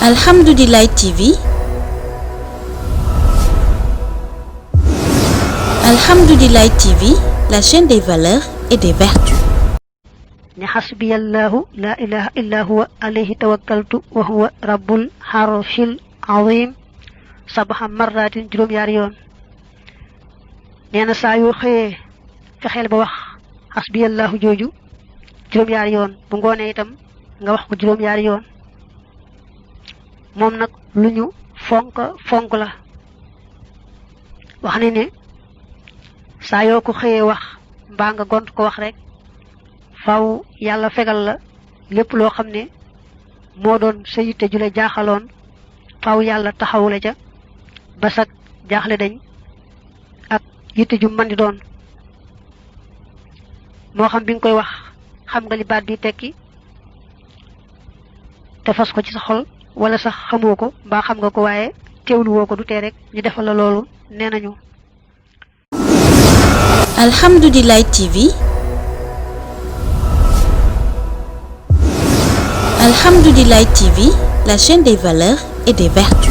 Alhamdoulilah TV. Alhamdoulilah TV, la chaîne des valeurs et des vertus. ni hasbiyallahu la ilaha illa huwa alayhi tawakkaltu wa huwa rabbul harshil azim sabha marratin juróom yaar yoon neena saa yoo xëyee fexeel ba wax hasbiyallahu jooju juróom yaar yoon bu ngoonee itam nga wax ko juróom yaar yoon moom nag lu ñu fonk la wax ne ne saa yoo ko xëyee wax mbaa nga gont ko wax rek faaw yàlla fegal la lépp loo xam ne moo doon sa yitte ju la jaaxaloon faaw yàlla taxawu la ca ba sag jaaxle dañ ak yitte ju mën di doon moo xam bi nga koy wax xam nga li baat bi tekki te fas ko ci sa xol wala sax xamoo ko mbaa xam nga ko waaye teewlu woo ko du tee rek ñu defal la loolu nee nañu. Alhamdoulilah TV. Alhamdoulilah TV, la chaîne des valeurs et des vertus.